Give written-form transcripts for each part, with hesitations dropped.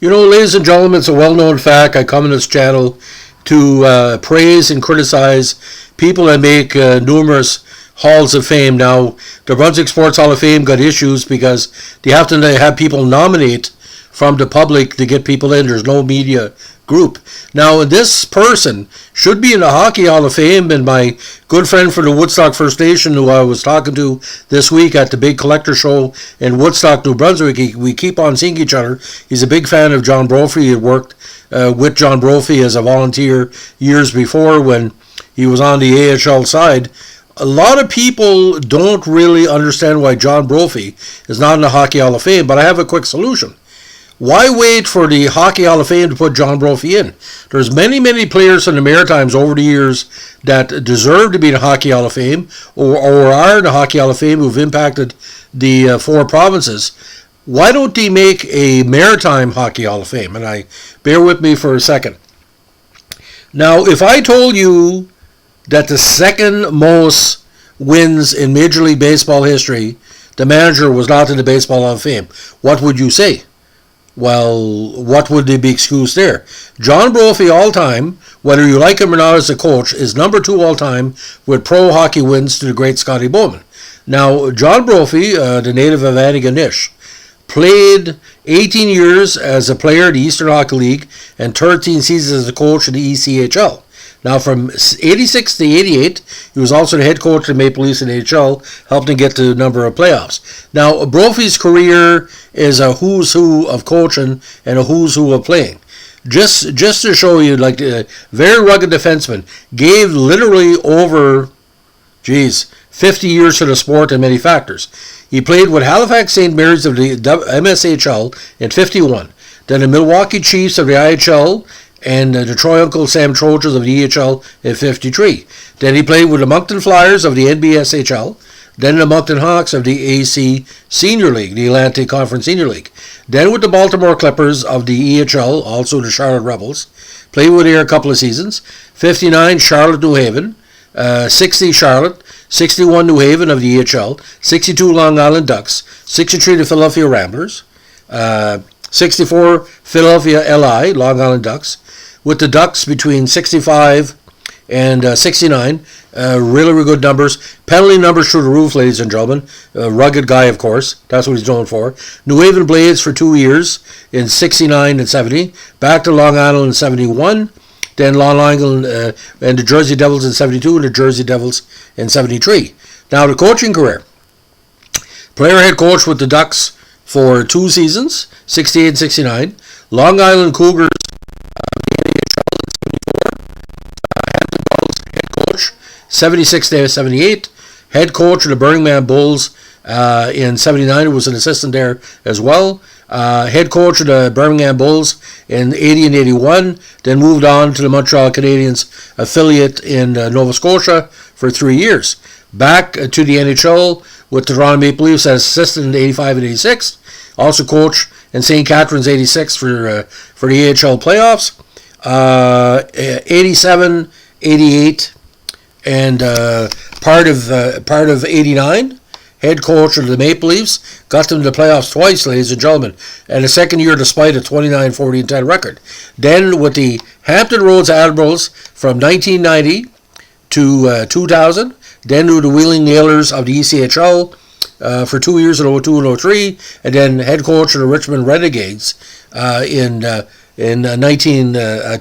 You know, ladies and gentlemen, it's a well-known fact. I come on this channel to praise and criticize people that make numerous halls of fame. Now, the Brunswick Sports Hall of Fame got issues because they have to have people nominate from the public to get people in. There's no media group. Now, this person should be in the Hockey Hall of Fame, and my good friend from the Woodstock First Nation, who I was talking to this week at the big collector show in Woodstock, New Brunswick, we keep on seeing each other. He's a big fan of John Brophy. He had worked with John Brophy as a volunteer years before when he was on the AHL side. A lot of people don't really understand why John Brophy is not in the Hockey Hall of Fame, but I have a quick solution. Why wait for the Hockey Hall of Fame to put John Brophy in? There's many players in the Maritimes over the years that deserve to be in the Hockey Hall of Fame or are in the Hockey Hall of Fame who've impacted the four provinces. Why don't they make a Maritime Hockey Hall of Fame? And bear with me for a second. Now, if I told you that the second most wins in Major League Baseball history, the manager was not in the Baseball Hall of Fame, what would you say? Well, what would they be excused there? John Brophy all time, whether you like him or not as a coach, is number 2 all time with pro hockey wins to the great Scotty Bowman. Now, John Brophy, the native of Antigonish, played 18 years as a player in the Eastern Hockey League and 13 seasons as a coach in the ECHL. Now, from 86 to 88, he was also the head coach of the Maple Leafs in the NHL, helped him get to a number of playoffs. Now, Brophy's career is a who's who of coaching and a who's who of playing. Just to show you, like, a very rugged defenseman, gave literally over, 50 years to the sport and many factors. He played with Halifax St. Mary's of the MSHL in 51, then the Milwaukee Chiefs of the IHL, and the Troy Uncle Sam Trojans of the EHL in 53. Then he played with the Moncton Flyers of the NBSHL, then the Moncton Hawks of the AC Senior League, the Atlantic Conference Senior League, then with the Baltimore Clippers of the EHL, also the Charlotte Rebels. Played with here a couple of seasons. 59, Charlotte, New Haven, 60, Charlotte, 61, New Haven of the EHL, 62, Long Island Ducks, 63, the Philadelphia Ramblers, 64, Philadelphia LI, Long Island Ducks, with the Ducks between 65 and 69. Really good numbers. Penalty numbers through the roof, ladies and gentlemen. Rugged guy, of course. That's what he's known for. New Haven Blades for 2 years in 69 and 70. Back to Long Island in 71. Then Long Island and the Jersey Devils in 72 and the Jersey Devils in 73. Now, the coaching career. Player head coach with the Ducks for 2 seasons, 68 and 69. Long Island Cougars, Hampton Bulls head coach, 76 to 78. Head coach of the Birmingham Bulls in 79, who was an assistant there as well. Head coach of the Birmingham Bulls in 80 and 81. Then moved on to the Montreal Canadiens affiliate in Nova Scotia for 3 years. Back to the NHL with the Toronto Maple Leafs as assistant in 85 and 86. Also coach in St. Catharines 86 for the AHL playoffs. 87, 88, and part of 89. Head coach of the Maple Leafs, got them to the playoffs twice, ladies and gentlemen, and a second year despite a 29, 40, and 10 record. Then with the Hampton Roads Admirals from 1990 to 2000. Then to the Wheeling Nailers of the ECHL for 2 years in 02 and 03, and then head coach of the Richmond Renegades in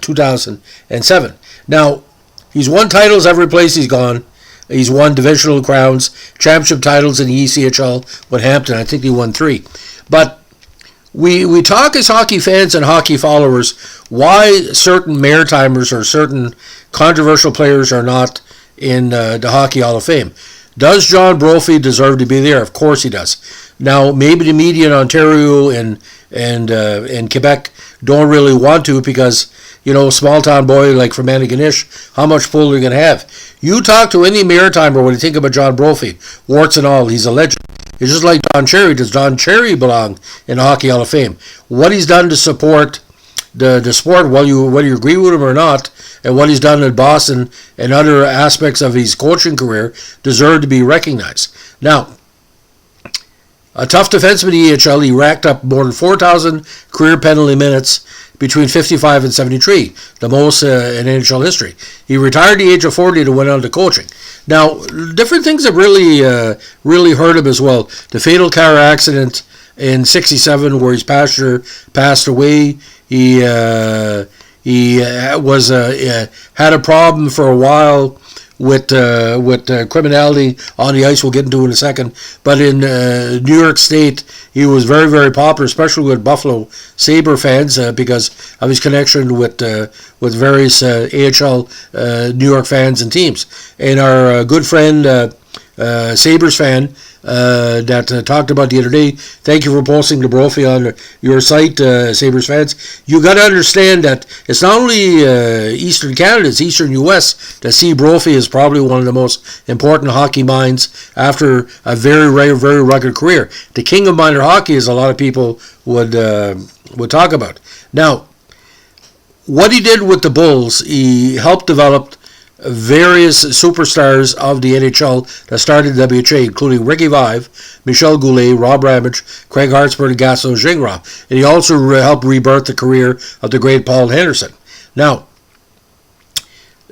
2007. Now, he's won titles every place he's gone. He's won divisional crowns, championship titles in the ECHL with Hampton. I think he won 3. But we talk as hockey fans and hockey followers why certain Maritimers or certain controversial players are not in the Hockey Hall of Fame. Does John Brophy deserve to be there? Of course he does. Now, maybe the media in Ontario and Quebec don't really want to because, you know, small town boy like from Antigonish, how much pull are you going to have? You talk to any Maritimer when you think about John Brophy, warts and all, he's a legend. It's just like Don Cherry. Does Don Cherry belong in the Hockey Hall of Fame? What he's done to support the sport, whether you agree with him or not, and what he's done in Boston and other aspects of his coaching career deserve to be recognized. Now, A tough defenseman in the EHL, he racked up more than 4,000 career penalty minutes between 55 and 73, the most in NHL history. He retired at the age of 40 to went on to coaching. Now, different things have really hurt him as well. The fatal car accident in '67, where his pastor passed away. He had a problem for a while with criminality on the ice. We'll get into in a second. But in New York State, he was very, very popular, especially with Buffalo Sabre fans, because of his connection with various AHL New York fans and teams. And our good friend, Sabres fan, that talked about the other day. Thank you for posting the Brophy on your site, Sabres fans. You got to understand that it's not only Eastern Canada, it's Eastern U.S. that see Brophy as probably one of the most important hockey minds after a very rugged career. The king of minor hockey, as a lot of people would talk about. Now, what he did with the Bulls, he helped develop various superstars of the NHL that started the WHA, including Ricky Vive, Michel Goulet, Rob Ramage, Craig Hartsburg, and Gaston Gingras. And he also helped rebirth the career of the great Paul Henderson. Now,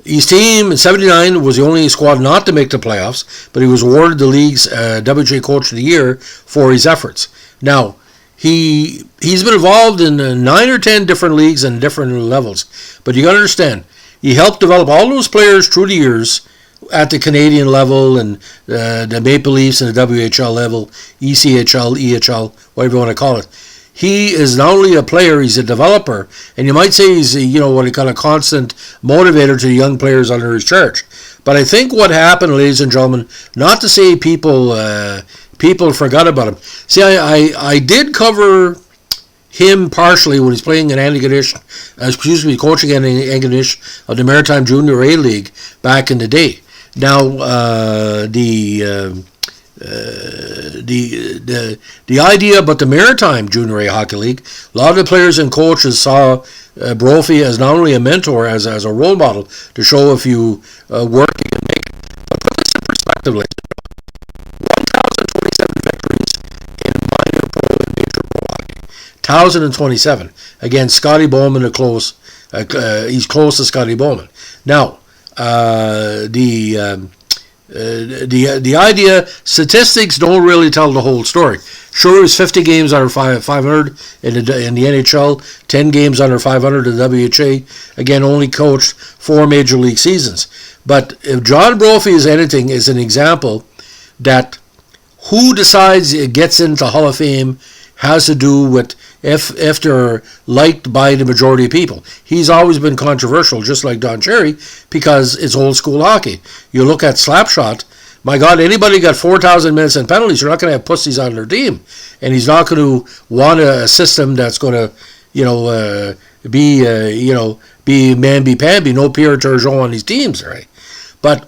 his team in '79 was the only squad not to make the playoffs, but he was awarded the league's WHA Coach of the Year for his efforts. Now, he's been involved in 9 or 10 different leagues and different levels, but you got to understand, he helped develop all those players through the years at the Canadian level and the Maple Leafs and the WHL level, ECHL, EHL, whatever you want to call it. He is not only a player, he's a developer, and you might say he's what he call a constant motivator to the young players under his charge. But I think what happened, ladies and gentlemen, not to say people forgot about him. See, I did cover him partially when he's playing in Antigonish, coaching in Antigonish of the Maritime Junior A League back in the day. Now, the idea about the Maritime Junior A Hockey League, a lot of the players and coaches saw Brophy as not only a mentor, as a role model to show if you work, you can make it. But put this in perspective, ladies and gentlemen. 1,027 victories in minor pro and major pro hockey. 1,027. Again, Scotty Bowman he's close to Scotty Bowman. Now, the idea, statistics don't really tell the whole story. Sure, it was 50 games under 500 in the NHL, 10 games under 500 in the WHA. Again, only coached 4 major league seasons. But if John Brophy is anything, is an example that who decides it gets into Hall of Fame has to do with if they're liked by the majority of people. He's always been controversial, just like Don Cherry, because it's old school hockey. You look at Slapshot, my God, anybody got 4,000 minutes in penalties, you're not going to have pussies on their team. And he's not going to want a system that's going to, be mamby-pamby, no Pierre Turgeon on these teams, right? But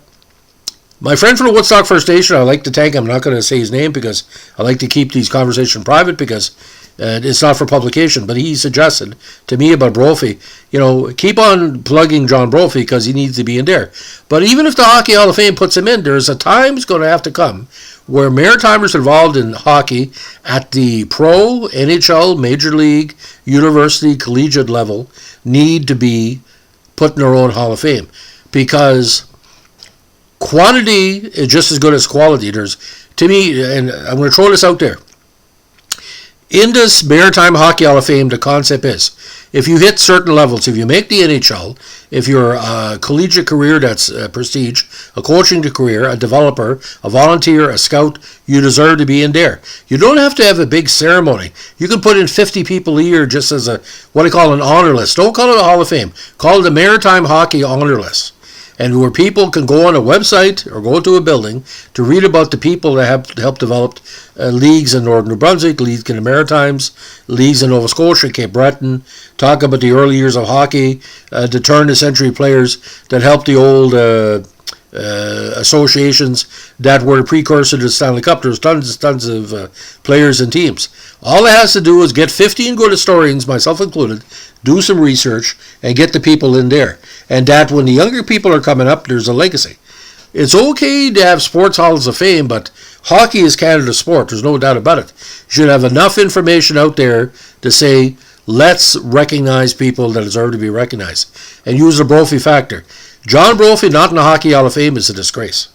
my friend from the Woodstock First Station, I like to thank him. I'm not going to say his name because I like to keep these conversations private because it's not for publication. But he suggested to me about Brophy, keep on plugging John Brophy because he needs to be in there. But even if the Hockey Hall of Fame puts him in, there's a time's going to have to come where Maritimers involved in hockey at the pro, NHL, major league, university, collegiate level need to be put in their own Hall of Fame because quantity is just as good as quality. There's, to me, and I'm going to throw this out there. In this Maritime Hockey Hall of Fame, the concept is, if you hit certain levels, if you make the NHL, if you're a collegiate career that's prestige, a coaching career, a developer, a volunteer, a scout, you deserve to be in there. You don't have to have a big ceremony. You can put in 50 people a year just as what I call an honor list. Don't call it a Hall of Fame. Call it the Maritime Hockey Honor List. And where people can go on a website or go to a building to read about the people that have helped develop leagues in Northern New Brunswick, leagues in the Maritimes, leagues in Nova Scotia, Cape Breton, talk about the early years of hockey, the turn-of-the-century players that helped the old associations that were the precursor to the Stanley Cup. There's tons of players and teams. All it has to do is get 15 good historians, myself included, do some research, and get the people in there. And that when the younger people are coming up, there's a legacy. it's okay to have sports halls of fame, but hockey is Canada's sport. There's no doubt about it. You should have enough information out there to say, let's recognize people that deserve to be recognized, and use the Brophy factor. John Brophy not in the Hockey Hall of Fame is a disgrace.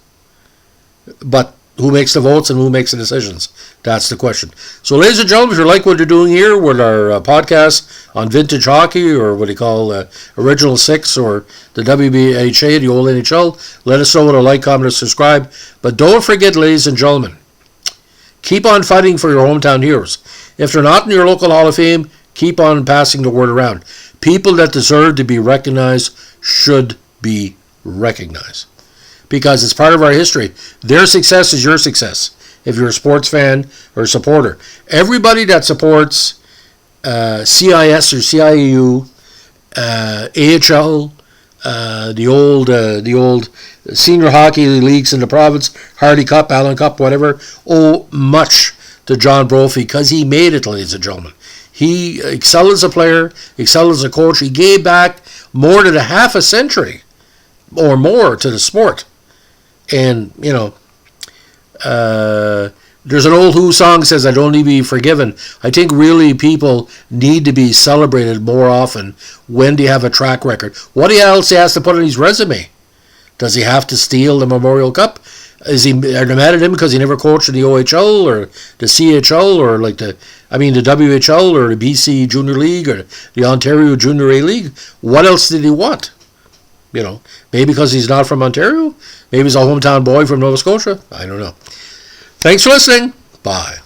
But who makes the votes and who makes the decisions? That's the question. So, ladies and gentlemen, if you like what you're doing here with our podcast on vintage hockey, or what you call Original Six, or the WBHA, the old NHL, let us know with a like, comment, or subscribe. But don't forget, ladies and gentlemen, keep on fighting for your hometown heroes. If they're not in your local Hall of Fame, keep on passing the word around. People that deserve to be recognized should be recognized, because it's part of our history. Their success is your success if you're a sports fan or a supporter. Everybody that supports CIS or CIU, AHL, the old senior hockey leagues in the province, Hardy Cup, Allen Cup, whatever, owe much to John Brophy, because he made it, ladies and gentlemen. He excelled as a player, excelled as a coach. He gave back more than a half a century or more to the sport. And, you know, there's an old Who song that says, "I'd only be forgiven." I think really people need to be celebrated more often when they have a track record. What else he has to put on his resume? Does he have to steal the Memorial Cup? Are they mad at him because he never coached in the OHL or the CHL or the WHL or the BC Junior League or the Ontario Junior A League? What else did he want? You know, maybe because he's not from Ontario? Maybe he's a hometown boy from Nova Scotia? I don't know. Thanks for listening. Bye.